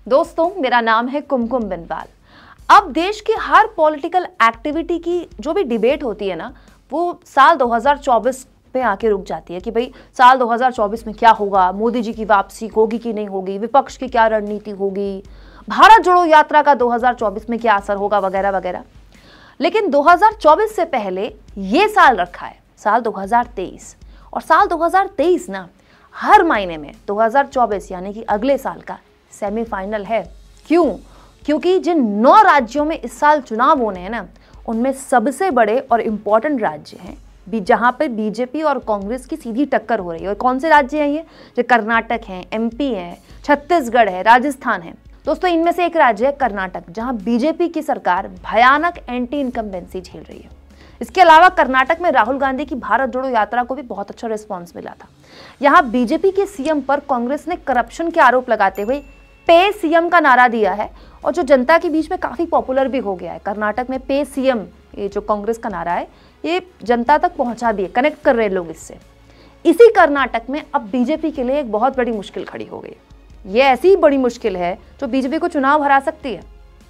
दोस्तों, मेरा नाम है कुमकुम बिनवाल। अब देश की हर पॉलिटिकल एक्टिविटी की जो भी डिबेट होती है ना, वो साल 2024 पे आके रुक जाती है कि भाई साल 2024 में क्या होगा, मोदी जी की वापसी होगी कि नहीं होगी, विपक्ष की क्या रणनीति होगी, भारत जोड़ो यात्रा का 2024 में क्या असर होगा, वगैरह वगैरह। लेकिन 2024 से पहले ये साल रखा है, साल 2023। और साल 2023 ना हर महीने में 2024 यानी कि अगले साल का सेमीफाइनल है। क्यों? क्योंकि जिन 9 राज्यों में इस साल चुनाव होने हैं ना, उनमें सबसे बड़े और इम्पोर्टेंट राज्य हैं जहां पे बीजेपी और कांग्रेस की सीधी टक्कर हो रही है। और कौन से राज्य हैं ये? जो कर्नाटक हैं, एमपी है, छत्तीसगढ़ है, राजस्थान है। दोस्तों, इनमें से एक राज्य है कर्नाटक, जहां बीजेपी की सरकार भयानक एंटी इनकम्बेंसी झेल रही है। इसके अलावा कर्नाटक में राहुल गांधी की भारत जोड़ो यात्रा को भी बहुत अच्छा रिस्पॉन्स मिला था। यहाँ बीजेपी के सीएम पर कांग्रेस ने करप्शन के आरोप लगाते हुए पे सीएम का नारा दिया है, और जो जनता के बीच में काफी पॉपुलर भी हो गया है। कर्नाटक में पे सीएम, ये जो कांग्रेस का नारा है, ये जनता तक पहुंचा भी है, कनेक्ट कर रहे हैं लोग इससे। इसी कर्नाटक में अब बीजेपी के लिए एक बहुत बड़ी मुश्किल खड़ी हो गई। ये ऐसी बड़ी मुश्किल है जो बीजेपी को चुनाव हरा सकती है।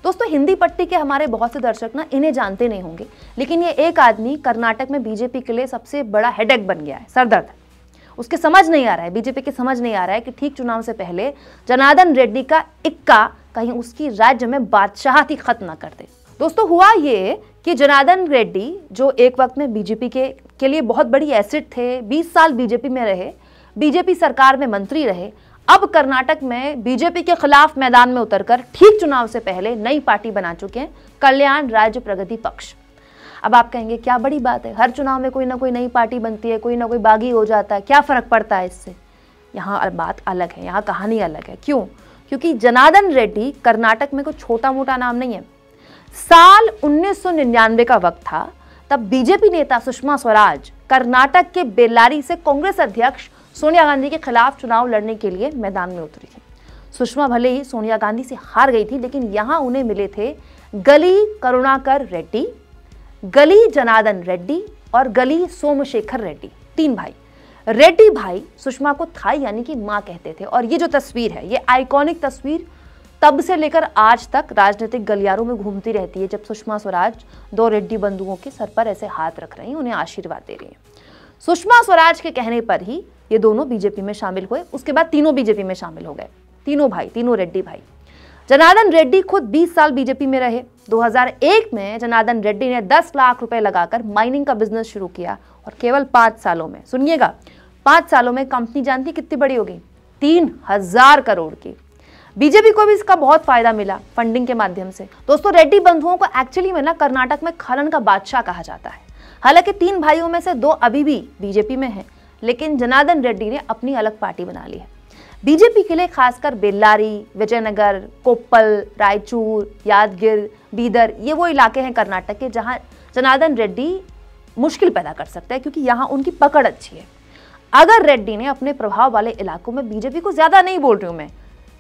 दोस्तों, हिंदी पट्टी के हमारे बहुत से दर्शक ना इन्हें जानते नहीं होंगे, लेकिन ये एक आदमी कर्नाटक में बीजेपी के लिए सबसे बड़ा हेडेक बन गया है, सरदर्द। उसके समझ नहीं आ रहा है, बीजेपी के समझ नहीं आ रहा है कि ठीक चुनाव से पहले जनार्दन रेड्डी का इक्का कहीं उसकी राज्य में बादशाहत ही खत्म ना कर दे। दोस्तों, हुआ ये कि जनार्दन रेड्डी, जो एक वक्त में बीजेपी के लिए बहुत बड़ी एसेट थे, 20 साल बीजेपी में रहे, बीजेपी सरकार में मंत्री रहे, अब कर्नाटक में बीजेपी के खिलाफ मैदान में उतरकर ठीक चुनाव से पहले नई पार्टी बना चुके हैं, कल्याण राज्य प्रगति पक्ष। अब आप कहेंगे क्या बड़ी बात है, हर चुनाव में कोई ना कोई नई पार्टी बनती है, कोई ना कोई बागी हो जाता है, क्या फर्क पड़ता है इससे? यहाँ बात अलग है, यहाँ कहानी अलग है। क्यों? क्योंकि जनार्दन रेड्डी कर्नाटक में कोई छोटा मोटा नाम नहीं है। साल 1999 का वक्त था, तब बीजेपी नेता सुषमा स्वराज कर्नाटक के बेल्लारी से कांग्रेस अध्यक्ष सोनिया गांधी के खिलाफ चुनाव लड़ने के लिए मैदान में उतरी थी। सुषमा भले ही सोनिया गांधी से हार गई थी, लेकिन यहां उन्हें मिले थे गली करुणाकर रेड्डी, गली जनार्दन रेड्डी और गली सोमशेखर रेड्डी, 3 भाई। रेड्डी भाई सुषमा को थाई यानी कि मां कहते थे। और ये जो तस्वीर है, ये आइकॉनिक तस्वीर तब से लेकर आज तक राजनीतिक गलियारों में घूमती रहती है, जब सुषमा स्वराज 2 रेड्डी बंधुओं के सर पर ऐसे हाथ रख रही हैं, उन्हें आशीर्वाद दे रही हैं। सुषमा स्वराज के कहने पर ही ये दोनों बीजेपी में शामिल हुए। उसके बाद तीनों बीजेपी में शामिल हो गए, तीनों भाई, तीनों रेड्डी भाई। जनार्दन रेड्डी खुद 20 साल बीजेपी में रहे। 2001 में जनार्दन रेड्डी ने 10 लाख रुपए लगाकर माइनिंग का बिजनेस शुरू किया, और केवल 5 सालों में, सुनिएगा, 5 सालों में कंपनी जानती कितनी बड़ी हो गई? 3000 करोड़ की। बीजेपी को भी इसका बहुत फायदा मिला फंडिंग के माध्यम से। दोस्तों, रेड्डी बंधुओं को एक्चुअली में ना कर्नाटक में खनन का बादशाह कहा जाता है। हालांकि 3 भाइयों में से 2 अभी भी बीजेपी में हैं, लेकिन जनार्दन रेड्डी ने अपनी अलग पार्टी बना ली है। बीजेपी के लिए खासकर बेल्लारी, विजयनगर, कोप्पल, रायचूर, यादगिर, बीदर, ये वो इलाके हैं कर्नाटक के जहां जनार्दन रेड्डी मुश्किल पैदा कर सकते हैं, क्योंकि यहां उनकी पकड़ अच्छी है। अगर रेड्डी ने अपने प्रभाव वाले इलाकों में बीजेपी को, ज्यादा नहीं बोल रही हूं मैं,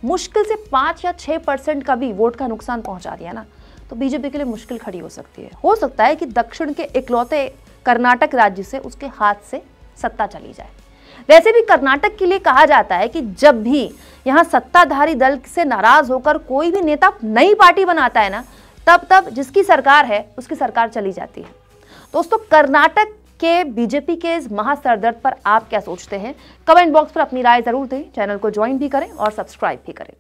मुश्किल से 5 या 6% का भी वोट का नुकसान पहुंचा दिया ना, तो बीजेपी के लिए मुश्किल खड़ी हो सकती है। हो सकता है कि दक्षिण के इकलौते कर्नाटक राज्य से उसके हाथ से सत्ता चली जाए। वैसे भी कर्नाटक के लिए कहा जाता है कि जब भी यहाँ सत्ताधारी दल से नाराज होकर कोई भी नेता नई पार्टी बनाता है ना, तब जिसकी सरकार है उसकी सरकार चली जाती है। दोस्तों, कर्नाटक के बीजेपी के इस महासरदर्द पर आप क्या सोचते हैं? कमेंट बॉक्स पर अपनी राय जरूर दें। चैनल को ज्वाइन भी करें और सब्सक्राइब भी करें।